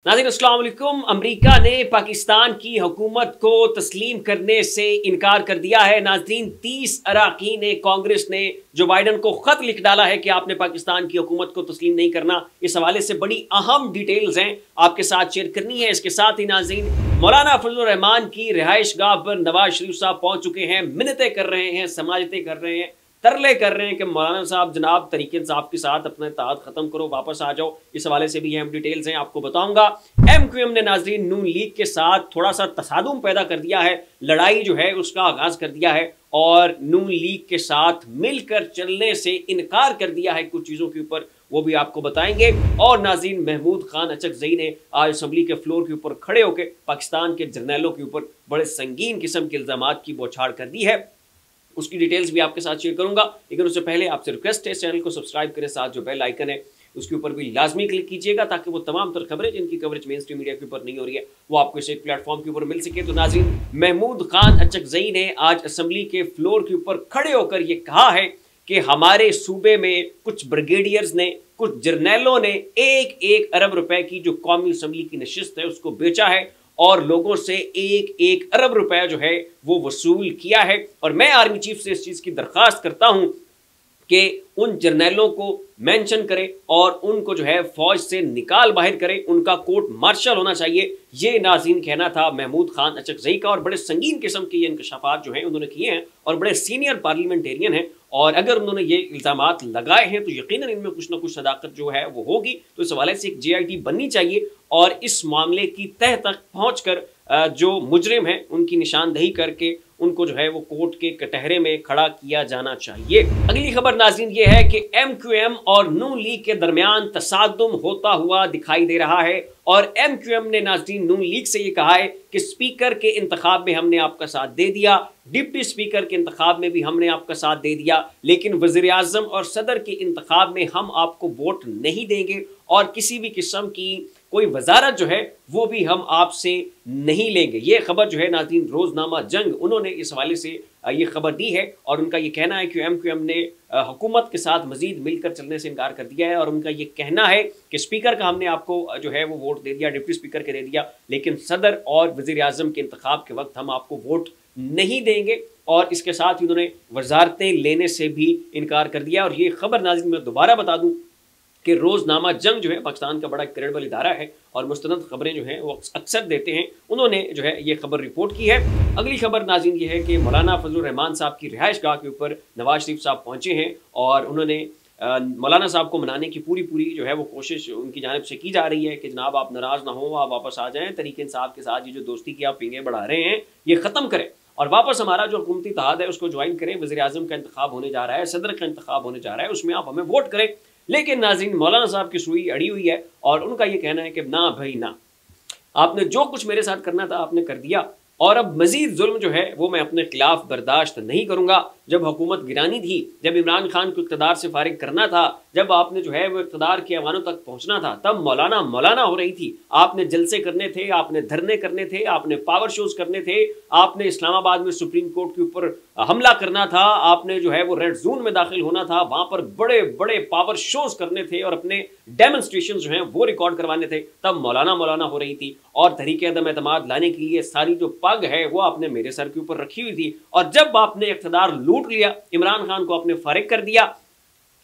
नाज़रीन अस्सलाम वालेकुम। अमेरिका ने पाकिस्तान की हुकूमत को तस्लीम करने से इनकार कर दिया है। नाज़रीन 30 अरकान कांग्रेस ने जो बाइडन को ख़त लिख डाला है कि आपने पाकिस्तान की हुकूमत को तस्लीम नहीं करना, इस हवाले से बड़ी अहम डिटेल्स हैं आपके साथ शेयर करनी है। इसके साथ ही नाज़रीन मौलाना फजलुर रहमान की रिहाइश गाह पर नवाज शरीफ साहब पहुँच चुके हैं, मिन्नतें कर रहे हैं, समाजतें कर रहे हैं, तरले कर रहे हैं कि मौलाना साहब जनाब तरीके इंसाफ के साथ अपना इत्तेहाद खत्म करो, वापस आ जाओ। इस हवाले से भी अहम डिटेल्स हैं आपको बताऊंगा। MQM ने नाजरीन नून लीग के साथ थोड़ा सा तसादुम पैदा कर दिया है, लड़ाई जो है उसका आगाज कर दिया है और नून लीग के साथ मिलकर चलने से इनकार कर दिया है कुछ चीज़ों के ऊपर, वो भी आपको बताएंगे। और नाज़रीन महमूद खान अचकज़ई ने आज असम्बली के फ्लोर के ऊपर खड़े होकर पाकिस्तान के जर्नैलों के ऊपर बड़े संगीन किस्म के इल्ज़ामात की बौछार कर दी है, उसकी डिटेल्स भी आपके साथ शेयर करूंगा। लेकिन उससे पहले आपसे रिक्वेस्ट है, चैनल को सब्सक्राइब करें, साथ जो बेल आइकन है उसके ऊपर भी लाजमी क्लिक कीजिएगा ताकि वो तमाम तर खबरें जिनकी कवरेज मेन स्ट्रीम मीडिया के ऊपर नहीं हो रही है वो आपको इस एक प्लेटफॉर्म के ऊपर मिल सके। तो नाज़रीन महमूद खान अचकज़ई ने आज असम्बली के फ्लोर के ऊपर खड़े होकर ये कहा है कि हमारे सूबे में कुछ ब्रिगेडियर्स ने, कुछ जर्नैलों ने 1-1 अरब रुपए की जो कौमी असम्बली की नशिस्त है उसको बेचा है और लोगों से 1-1 अरब रुपया जो है वो वसूल किया है। और मैं आर्मी चीफ से इस चीज़ की दरख्वास्त करता हूं कि उन जर्नैलों को मेंशन करे और उनको जो है फौज से निकाल बाहर करे, उनका कोर्ट मार्शल होना चाहिए। ये नाज़रीन कहना था महमूद खान अचकज़ई का और बड़े संगीन किस्म के ये इंकशाफात जो हैं उन्होंने किए हैं और बड़े सीनियर पार्लियामेंटेरियन हैं और अगर उन्होंने ये इल्ज़ामात लगाए हैं तो यकीनन इनमें कुछ ना कुछ सदाकत जो है वो होगी। तो इस हवाले से एक JIT बननी चाहिए और इस मामले की तह तक पहुँच कर जो मुजरिम हैं उनकी निशानदही करके उनको जो है वो कोर्ट के कटहरे में खड़ा किया जाना चाहिए। अगली खबर नाज़रीन ये है कि MQM और नून लीग के दरमियान तसादुम होता हुआ दिखाई दे रहा है और MQM ने नाज़रीन नून लीग से ये कहा है कि स्पीकर के इंतखाब में हमने आपका साथ दे दिया, डिप्टी स्पीकर के इंतखाब में भी हमने आपका साथ दे दिया, लेकिन वज़ीर आज़म और सदर के इंतखाब में हम आपको वोट नहीं देंगे और किसी भी किस्म की कोई वजारत जो है वो भी हम आपसे नहीं लेंगे। ये खबर जो है नाज़रीन रोज़नामा जंग उन्होंने इस हवाले से ये खबर दी है और उनका ये कहना है कि MQM ने हुकूमत के साथ मजीद मिलकर चलने से इनकार कर दिया है और उनका ये कहना है कि स्पीकर का हमने आपको जो है वो वोट दे दिया, डिप्टी स्पीकर के दे दिया, लेकिन सदर और वज़ीर आज़म के इंतखाब के वक्त हम आपको वोट नहीं देंगे और इसके साथ ही उन्होंने वजारतें लेने से भी इनकार कर दिया। और ये खबर नाज़रीन मैं दोबारा बता दूँ कि रोज़नामा जंग जो है पाकिस्तान का बड़ा क्रेडिबल इदारा है और मुस्तनद खबरें जो हैं वो अक्सर देते हैं, उन्होंने जो है ये खबर रिपोर्ट की है। अगली खबर नाज़रीन ये है कि मौलाना फजलुर रहमान साहब की रिहाइश गाह के ऊपर नवाज शरीफ साहब पहुँचे हैं और उन्होंने मौलाना साहब को मनाने की पूरी जो है वो कोशिश उनकी जानिब से की जा रही है कि जनाब आप नाराज़ ना हो, आप वापस आ जाएँ, तरीके इंसाफ के साथ ये जो दोस्ती की आप पींगे बढ़ा रहे हैं ये ख़त्म करें और वापस हमारा जो हुकूमती इत्तेहाद है उसको ज्वाइन करें। वज़ीर आज़म का इंतखाब होने जा रहा है, सदर का इंतखाब होने जा रहा है, उसमें आप हमें वोट करें। लेकिन नाज़रीन मौलाना साहब की सुई अड़ी हुई है और उनका ये कहना है कि ना भाई ना, आपने जो कुछ मेरे साथ करना था आपने कर दिया और अब मजीद जुल्म जो है वो मैं अपने खिलाफ बर्दाश्त नहीं करूंगा। जब हुकूमत गिरानी थी, जब इमरान खान को इक़्तिदार से फारिग करना था, जब आपने जो है वो इक़्तिदार के ऐवानों तक पहुंचना था, तब मौलाना मौलाना हो रही थी। आपने जलसे करने थे, आपने धरने करने थे, आपने पावर शोज करने थे, आपने इस्लामाबाद में सुप्रीम कोर्ट के ऊपर हमला करना था, आपने जो है वो रेड जोन में दाखिल होना था, वहां पर बड़े बड़े पावर शोज करने थे और अपने डेमोन्स्ट्रेशन जो हैं वो रिकॉर्ड करवाने थे, तब मौलाना मौलाना हो रही थी। और तहरीक अदम एतमाद लाने के लिए सारी जो पग है वो आपने मेरे सर के ऊपर रखी हुई थी और जब आपने इक़्तिदार लूट लिया, इमरान खान को आपने फारिग कर दिया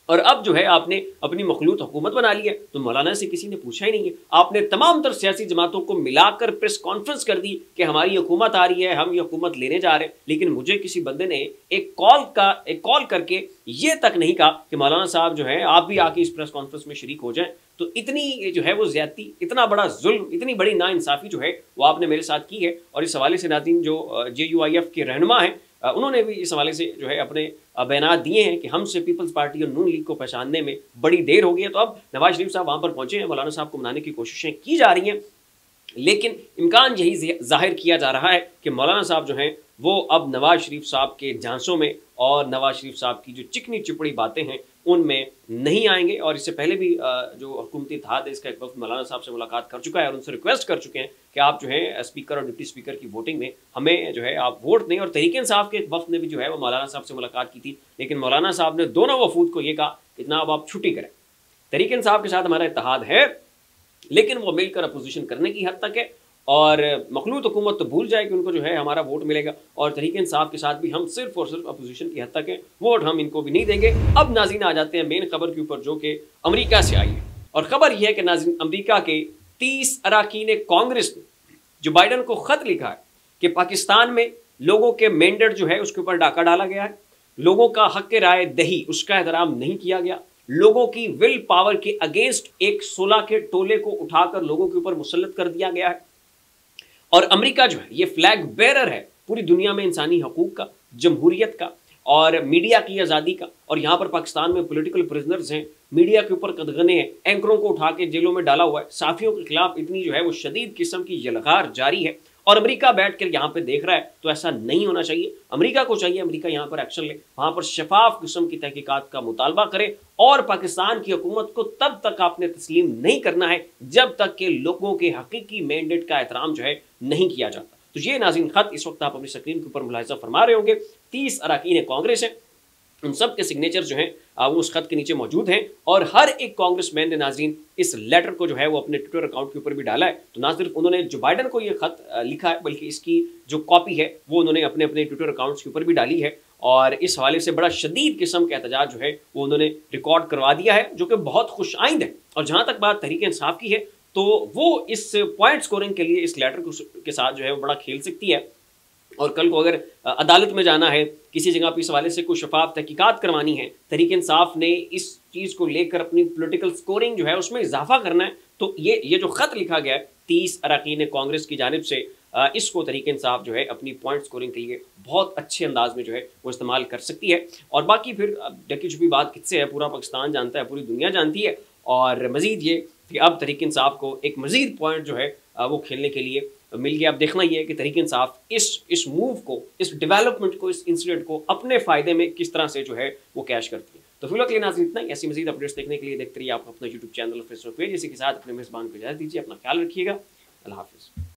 और अब जो है आपने अपनी मखलूत हुकूमत बना ली है, तो मौलाना से किसी ने पूछा ही नहीं है। आपने तमाम तर सियासी जमातों को मिलाकर प्रेस कॉन्फ्रेंस कर दी कि हमारी हुकूमत आ रही है, हम ये हुकूमत लेने जा रहे हैं, लेकिन मुझे किसी बंदे ने एक कॉल करके ये तक नहीं कहा कि मौलाना साहब जो है आप भी आके इस प्रेस कॉन्फ्रेंस में शरीक हो जाएं। तो इतनी जो है वो ज्यादती, इतना बड़ा जुल्म, इतनी बड़ी नाइंसाफ़ी जो है वो आपने मेरे साथ की है। और इस हवाले से नाज़रीन जो JUIF के रहनुमा हैं उन्होंने भी इस हवाले से जो है अपने बयान दिए हैं कि हमसे पीपल्स पार्टी और नून लीग को पहचानने में बड़ी देर हो गई है। तो अब नवाज शरीफ साहब वहाँ पर पहुँचे हैं, मौलाना साहब को मनाने की कोशिशें की जा रही हैं, लेकिन इम्कान यही जाहिर किया जा रहा है कि मौलाना साहब जो हैं वो अब नवाज शरीफ साहब के झांसों में और नवाज शरीफ साहब की जो चिकनी चिपड़ी बातें हैं उनमें नहीं आएंगे। और इससे पहले भी जो हुकूमती इत्तेहाद है इसका एक वक्त मौलाना साहब से मुलाकात कर चुका है और उनसे रिक्वेस्ट कर चुके हैं कि आप जो है स्पीकर और डिप्टी स्पीकर की वोटिंग में हमें जो है आप वोट दें। और तहरीक इंसाफ के एक वक्त ने भी जो है वो मौलाना साहब से मुलाकात की थी, लेकिन मौलाना साहब ने दोनों वफूद को ये कहा कि जनाब आप छुट्टी करें, तहरीक इंसाफ के साथ हमारा इत्तेहाद है, लेकिन वो मिलकर अपोजिशन करने की हद तक है। और मखलूत हुकूमत तो भूल जाए कि उनको जो है हमारा वोट मिलेगा, और तहरीक इंसाफ के साथ भी हम सिर्फ और सिर्फ अपोजिशन की हद तक है, वोट हम इनको भी नहीं देंगे। अब नाज़रीन आ जाते हैं मेन खबर के ऊपर, जो कि अमेरिका से आई है। और खबर यह है कि नाज़रीन अमेरिका के 30 अरकान कांग्रेस ने जो बाइडन को खत लिखा है कि पाकिस्तान में लोगों के मैंडेट जो है उसके ऊपर डाका डाला गया है, लोगों का हक राय दही उसका एहतराम नहीं किया गया, लोगों की विल पावर के अगेंस्ट एक 16 के टोले को उठाकर लोगों के ऊपर मुसल्लत कर दिया गया है। और अमेरिका जो है ये फ्लैग बेरर है पूरी दुनिया में इंसानी हकूक का, जमहूरियत का और मीडिया की आज़ादी का। और यहाँ पर पाकिस्तान में पॉलिटिकल प्रिजनर्स हैं, मीडिया के ऊपर कदगने हैं, एंकरों को उठा के जेलों में डाला हुआ है, साफियों के खिलाफ इतनी जो है वो शदीद किस्म की यलगार जारी है। और अमेरिका बैठ कर यहाँ पे देख रहा है, तो ऐसा नहीं होना चाहिए। अमेरिका को चाहिए अमेरिका यहाँ पर एक्शन ले, वहाँ पर शफाफ किस्म की तहकीकात का मुतालबा करे। और पाकिस्तान की हुकूमत को तब तक आपने तस्लीम नहीं करना है जब तक कि लोगों के हकीकी मैंडेट का एहतराम जो है नहीं किया जाता। तो ये नाज़रीन खत इस वक्त आप अपनी स्क्रीन के ऊपर मुलाहिजा फरमा रहे होंगे, 30 अरकान कांग्रेस हैं, उन सब के सिग्नेचर जो हैं वो उस खत के नीचे मौजूद हैं। और हर एक कांग्रेसमैन ने नाज़रीन इस लेटर को जो है वो अपने ट्विटर अकाउंट के ऊपर भी डाला है। तो ना सिर्फ उन्होंने जो बाइडन को ये खत लिखा है, बल्कि इसकी जो कॉपी है वो उन्होंने अपने अपने ट्विटर अकाउंट्स के ऊपर भी डाली है। और इस हवाले से बड़ा शदीद किस्म का एहतजाज जो है वो उन्होंने रिकॉर्ड करवा दिया है, जो कि बहुत खुश आइंद है। और जहाँ तक बात तहरीक इंसाफ की है, तो वो इस पॉइंट स्कोरिंग के लिए इस लेटर के साथ जो है वो बड़ा खेल सकती है। और कल को अगर अदालत में जाना है, किसी जगह पर इस हवाले से कोई शफाफ तहकीकात करवानी है, तहरीक इंसाफ ने इस चीज़ को लेकर अपनी पॉलिटिकल स्कोरिंग जो है उसमें इजाफा करना है, तो ये जो खत लिखा गया है 30 अरकान कांग्रेस की जानिब से, इसको तहरीक इंसाफ जो है अपनी पॉइंट स्कोरिंग के लिए बहुत अच्छे अंदाज में जो है वो इस्तेमाल कर सकती है। और बाकी फिर ढकी छुपी बात किससे है, पूरा पाकिस्तान जानता है, पूरी दुनिया जानती है। और मज़ीद ये कि अब तहरीक इंसाफ को एक मज़ीद पॉइंट जो है वो खेलने के लिए मिल गया। अब देखना ये है कि तहरीक इंसाफ इस मूव को, इस डेवलपमेंट को, इस इंसिडेंट को अपने फ़ायदे में किस तरह से जो है वो कैश करती है। तो फिलहाल के लिए नाज़रीन इतना ही। ऐसी मज़ीद अपडेट्स देखने के लिए देखते रहिए आप अपना यूट्यूब चैनल, फेसबुक पेज, इसी के साथ अपने मेज़बान को इजाज़त दीजिए। अपना ख्याल रखिएगा। अल्लाह हाफ़िज़।